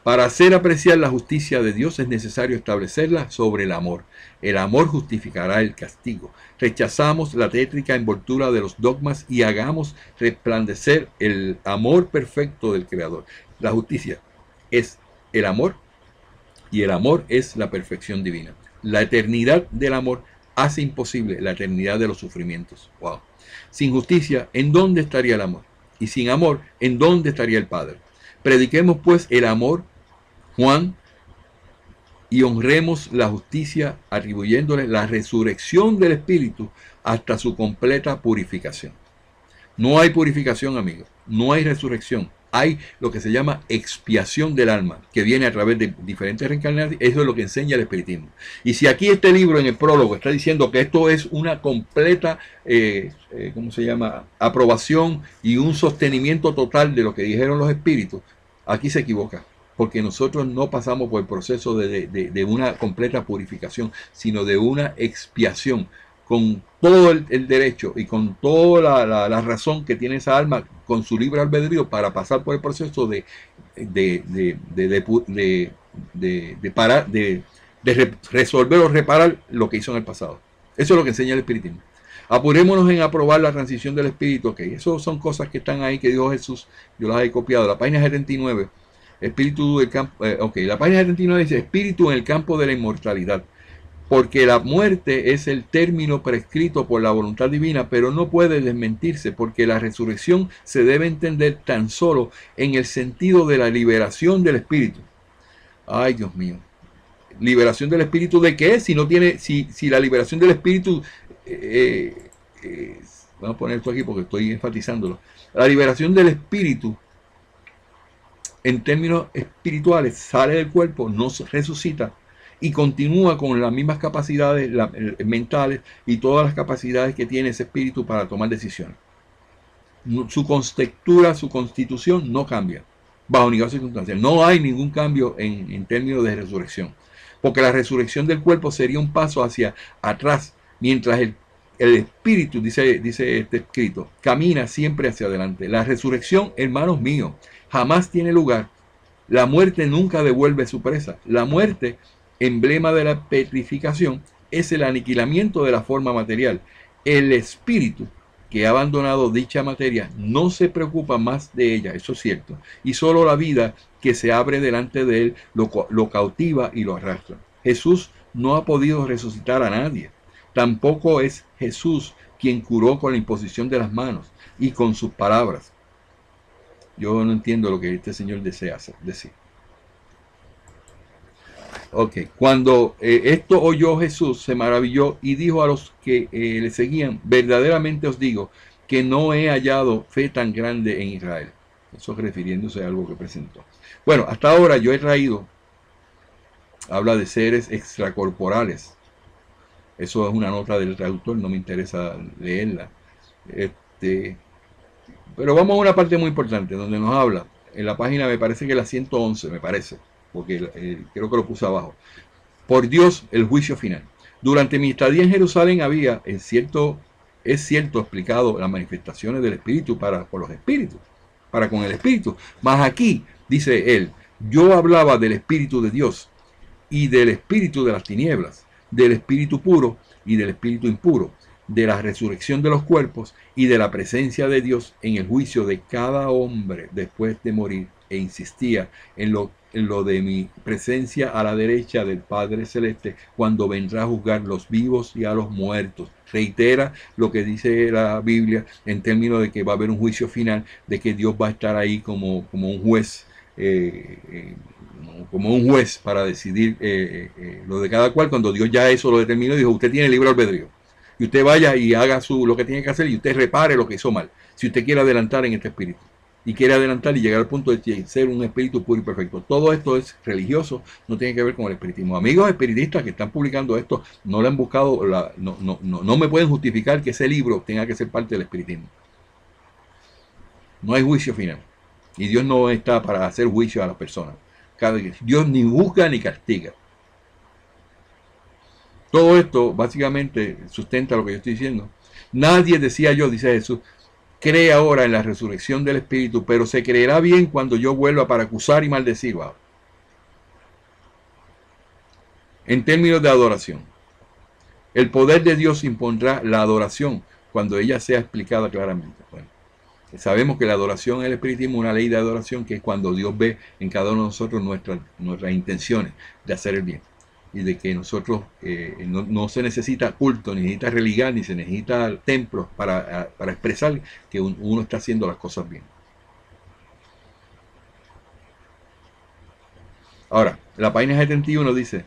Para hacer apreciar la justicia de Dios es necesario establecerla sobre el amor. El amor justificará el castigo. Rechazamos la tétrica envoltura de los dogmas y hagamos resplandecer el amor perfecto del Creador. La justicia es el amor y el amor es la perfección divina. La eternidad del amor hace imposible la eternidad de los sufrimientos. Wow. Sin justicia, ¿en dónde estaría el amor? Y sin amor, ¿en dónde estaría el Padre? Prediquemos pues el amor, Juan, y honremos la justicia atribuyéndole la resurrección del Espíritu hasta su completa purificación. No hay purificación, amigos. No hay resurrección. Hay lo que se llama expiación del alma, que viene a través de diferentes reencarnaciones. Eso es lo que enseña el espiritismo. Y si aquí este libro en el prólogo está diciendo que esto es una completa, ¿cómo se llama?, aprobación y un sostenimiento total de lo que dijeron los espíritus, aquí se equivoca. Porque nosotros no pasamos por el proceso de una completa purificación, sino de una expiación, con todo el derecho y con toda la razón que tiene esa alma, con su libre albedrío, para pasar por el proceso de resolver o reparar lo que hizo en el pasado. Eso es lo que enseña el espiritismo. Apurémonos en aprobar la transición del espíritu. Ok, eso son cosas que están ahí, que dijo Jesús. Yo las he copiado. La página 79. Espíritu del campo, la página 79 dice espíritu en el campo de la inmortalidad, porque la muerte es el término prescrito por la voluntad divina, pero no puede desmentirse, porque la resurrección se debe entender tan solo en el sentido de la liberación del espíritu. Ay, Dios mío, liberación del espíritu ¿de qué? Si no tiene, si la liberación del espíritu, vamos a poner esto aquí porque estoy enfatizándolo, la liberación del espíritu en términos espirituales sale del cuerpo, no resucita y continúa con las mismas capacidades mentales y todas las capacidades que tiene ese espíritu para tomar decisiones. Su contextura, su constitución no cambia bajo ninguna circunstancia. No hay ningún cambio en términos de resurrección, porque la resurrección del cuerpo sería un paso hacia atrás, mientras el espíritu, dice este escrito, camina siempre hacia adelante. La resurrección, hermanos míos, jamás tiene lugar. La muerte nunca devuelve su presa. La muerte, emblema de la petrificación, es el aniquilamiento de la forma material. El espíritu que ha abandonado dicha materia no se preocupa más de ella, eso es cierto, y solo la vida que se abre delante de él lo cautiva y lo arrastra. Jesús no ha podido resucitar a nadie. Tampoco es Jesús quien curó con la imposición de las manos y con sus palabras. Yo no entiendo lo que este señor desea decir. Ok, cuando esto oyó Jesús, se maravilló y dijo a los que le seguían, verdaderamente os digo que no he hallado fe tan grande en Israel. Eso refiriéndose a algo que presentó. Bueno, hasta ahora yo he traído habla de seres extracorporales. Eso es una nota del traductor, no me interesa leerla. Pero vamos a una parte muy importante donde nos habla, en la página me parece que la 111, me parece, porque creo que lo puse abajo. Por Dios, el juicio final. Durante mi estadía en Jerusalén había, es cierto, explicado las manifestaciones del Espíritu por los Espíritus, para con el Espíritu. Mas aquí, dice él, yo hablaba del Espíritu de Dios y del Espíritu de las tinieblas, del Espíritu puro y del Espíritu impuro, de la resurrección de los cuerpos y de la presencia de Dios en el juicio de cada hombre después de morir, e insistía en lo de mi presencia a la derecha del Padre Celeste cuando vendrá a juzgar los vivos y a los muertos. Reitera lo que dice la Biblia en términos de que va a haber un juicio final, de que Dios va a estar ahí como un juez, para decidir lo de cada cual. Cuando Dios ya eso lo determinó, dijo: usted tiene libre albedrío, y usted vaya y haga lo que tiene que hacer, y usted repare lo que hizo mal, si usted quiere adelantar en este espíritu, y quiere adelantar y llegar al punto de ser un espíritu puro y perfecto. Todo esto es religioso, no tiene que ver con el espiritismo. Amigos espiritistas que están publicando esto, no le han buscado, no me pueden justificar que ese libro tenga que ser parte del espiritismo. No hay juicio final, y Dios no está para hacer juicio a las personas. Dios ni juzga ni castiga. Todo esto básicamente sustenta lo que yo estoy diciendo. Nadie, decía yo, dice Jesús, cree ahora en la resurrección del Espíritu, pero se creerá bien cuando yo vuelva para acusar y maldecir. Wow. En términos de adoración, el poder de Dios impondrá la adoración cuando ella sea explicada claramente. Bueno, sabemos que la adoración en el espiritismo es una ley de adoración, que es cuando Dios ve en cada uno de nosotros nuestras intenciones de hacer el bien, y de que nosotros no se necesita culto, ni necesita religar, ni se necesita templos para expresar que uno está haciendo las cosas bien. Ahora, la página 71 dice: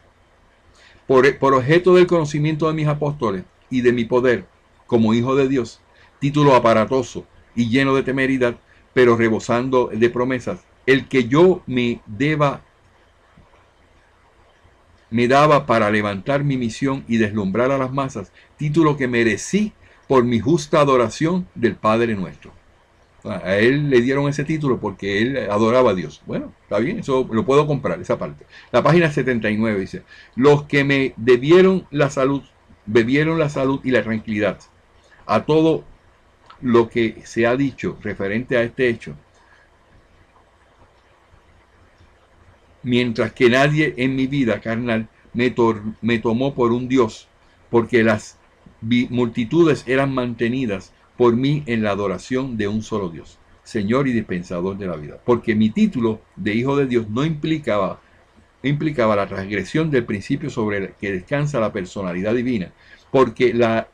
por objeto del conocimiento de mis apóstoles y de mi poder como hijo de Dios, título aparatoso y lleno de temeridad, pero rebosando de promesas, el que yo me daba para levantar mi misión y deslumbrar a las masas, título que merecí por mi justa adoración del Padre nuestro. A él le dieron ese título porque él adoraba a Dios. Bueno, está bien, eso lo puedo comprar, esa parte. La página 79 dice: los que me bebieron la salud y la tranquilidad a todo lo que se ha dicho referente a este hecho, mientras que nadie en mi vida carnal me tomó por un Dios, porque las multitudes eran mantenidas por mí en la adoración de un solo Dios, Señor y dispensador de la vida. Porque mi título de hijo de Dios no implicaba la transgresión del principio sobre el que descansa la personalidad divina, porque la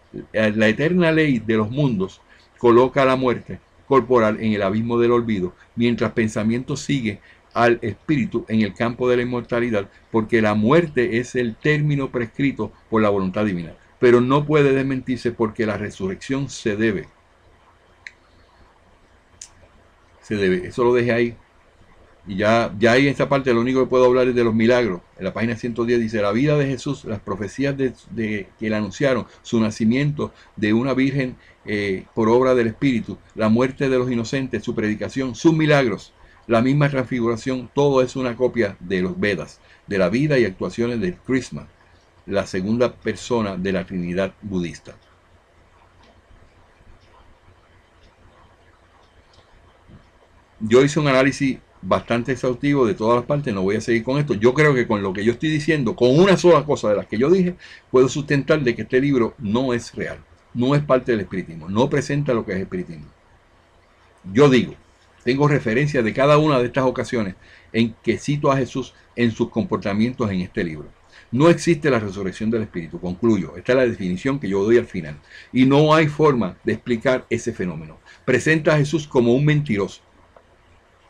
eterna ley de los mundos coloca la muerte corporal en el abismo del olvido, mientras pensamiento sigue al espíritu en el campo de la inmortalidad, porque la muerte es el término prescrito por la voluntad divina, pero no puede desmentirse, porque la resurrección se debe. Eso lo dejé ahí. Y ya ahí en esta parte lo único que puedo hablar es de los milagros. En la página 110 dice: la vida de Jesús, las profecías que le anunciaron, su nacimiento de una virgen por obra del Espíritu, la muerte de los inocentes, su predicación, sus milagros, la misma transfiguración, todo es una copia de los Vedas, de la vida y actuaciones del Krishna, la segunda persona de la Trinidad budista. Yo hice un análisis bastante exhaustivo de todas las partes, no voy a seguir con esto. Yo creo que con lo que yo estoy diciendo, con una sola cosa de las que yo dije, puedo sustentar de que este libro no es real, no es parte del espiritismo, no presenta lo que es espiritismo. Yo digo, tengo referencia de cada una de estas ocasiones en que cito a Jesús en sus comportamientos en este libro. No existe la resurrección del espíritu, concluyo. Esta es la definición que yo doy al final. Y no hay forma de explicar ese fenómeno. Presenta a Jesús como un mentiroso.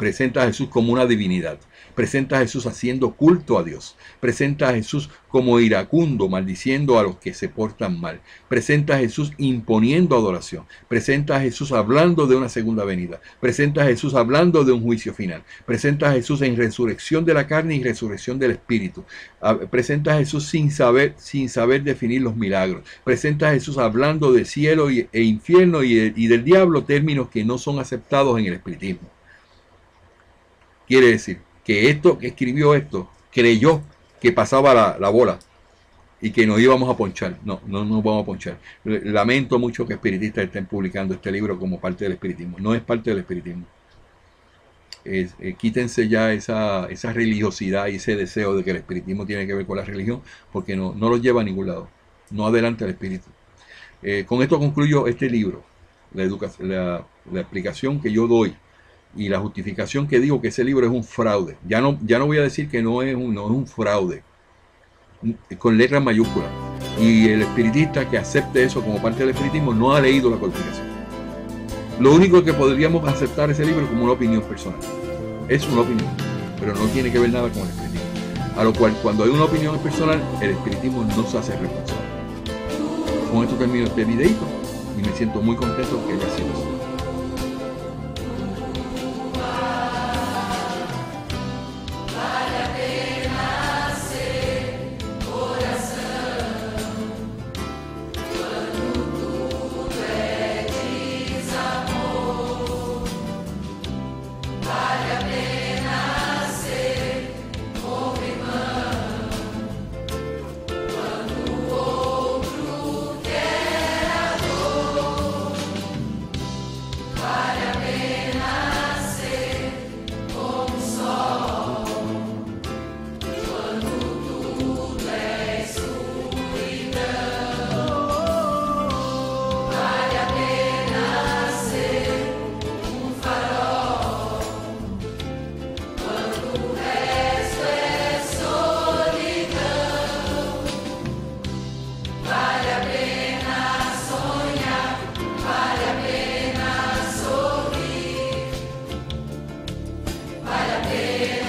Presenta a Jesús como una divinidad. Presenta a Jesús haciendo culto a Dios. Presenta a Jesús como iracundo, maldiciendo a los que se portan mal. Presenta a Jesús imponiendo adoración. Presenta a Jesús hablando de una segunda venida. Presenta a Jesús hablando de un juicio final. Presenta a Jesús en resurrección de la carne y resurrección del espíritu. Presenta a Jesús sin saber definir los milagros. Presenta a Jesús hablando de cielo e infierno y del diablo, términos que no son aceptados en el espiritismo. Quiere decir que escribió esto, creyó que pasaba la bola y que nos íbamos a ponchar. No nos vamos a ponchar. Lamento mucho que espiritistas estén publicando este libro como parte del espiritismo. No es parte del espiritismo. Quítense ya esa religiosidad y ese deseo de que el espiritismo tiene que ver con la religión, porque no los lleva a ningún lado. No adelanta el espíritu. Con esto concluyo este libro, la explicación que yo doy y la justificación que digo que ese libro es un fraude. Ya no voy a decir que no es un fraude, con letras mayúsculas. Y el espiritista que acepte eso como parte del espiritismo no ha leído la codificación. Lo único que podríamos aceptar ese libro como una opinión personal. Es una opinión, pero no tiene que ver nada con el espiritismo. A lo cual, cuando hay una opinión personal, el espiritismo no se hace responsable. Con esto termino este videito y me siento muy contento que haya sido así. Vale a pena